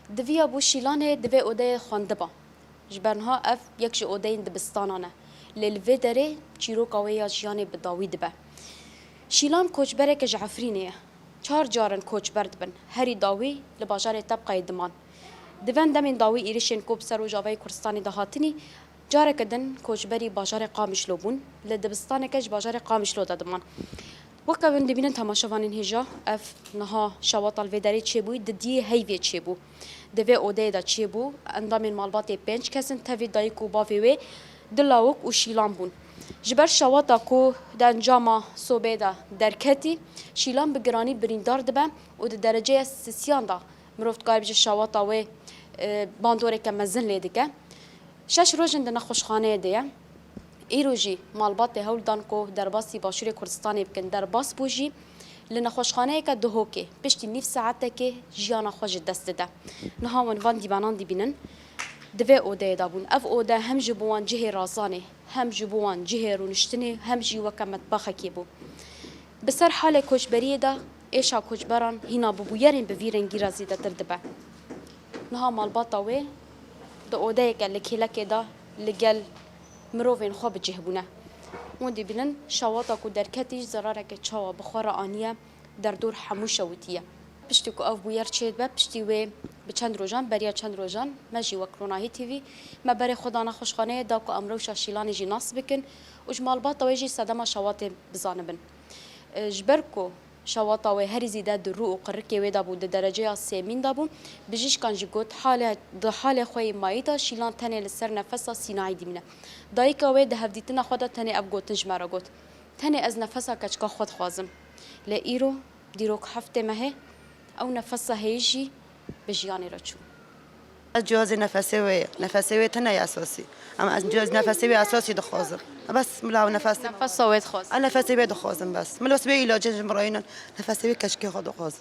دویا بو شیلانه دوی اوده خواندبا جبرنها اف یک جی اوده دبستانانه للوی داره چیرو قوی جیان بداوی دبه شیلان کوچبره که جعفرینه چهار جارن کوچبرد بن هری داوی لباجار طبقه دمان دوان دمین داوی ایرشین کوب سر و جاوی کردستانی دهاتنی جاره کدن کوچبری باجار قامشلو بون لدبستان کش باجار قامشلو دادمان وقتی دبینن تماشاوانین هجا اف نها شواط الوداری چه بوی ددی هیوی چه بو دوی اوده دا چه بو اندامین مالبات پنج کسن تفی دای کو باوی دلاوک و شیلان بون جبر شواطا کو د انجام صوبه دا درکتی شیلان بگرانی بریندار دبه و د درجه سیسیان دا مروفت کار بجه شواطا و باندوره که مزن لیدگه شش روزن دنا خوشخانه دیه ایروجی مالبات هول دان کو درباسی باشور کردستان بکن درباس بوجی لنا خوشخانه که دهوکه پشتی نیف ساعته که جیانا خوش دست ده نها ونوان دیوانان دیبینن دوی اوده دابون اف اوده هم جبوان جه رازانه هم جبوان جه رونشتنه هم جی وکا مطبخه کی بو بسر حال کوچبری دا ایشا کوچبران هینا ببویرین بویرن گیرا زیده تر دبه نها مالباتا وی دا اوده که لکیلک دا لگل مروفین خواب جهبونه موندی بینن شواطا کو درکتیش زراره که چاوا بخار آنیه در دور همو شوتیه پشتی کو اف بویر چید به پشتی و به چند روزان بریا چند روزان مجی وکروناهی تیوی ما بر خدا نخوشخانه دا کو امرو شاشیلان جی ناس بکن و جمال با توجی صدما شواط بزانبن جبرکو شواطا و هر زیده درو و قرکی و دابو درجه سیمین دابو بجیش کانجی گوت حال خوی مایدا شیلان تنه لسر نفسا سینای دیمنه دایک و ده هفدیتنا خدا تنه اب گوتنج مرا گوت تنه از نفسا کچکا خود خوازم ل ایرو دیروک هفته مه او نفسا هیجی بجیانی را چون جواز نفسي تنا اساسي اما از جواز نفسي اساسي دخوازم بس ملا نفسا وید خواز انا نفسي دخوازم بس ملا بس بي علاج مراينا نفسي كشكي خد خواز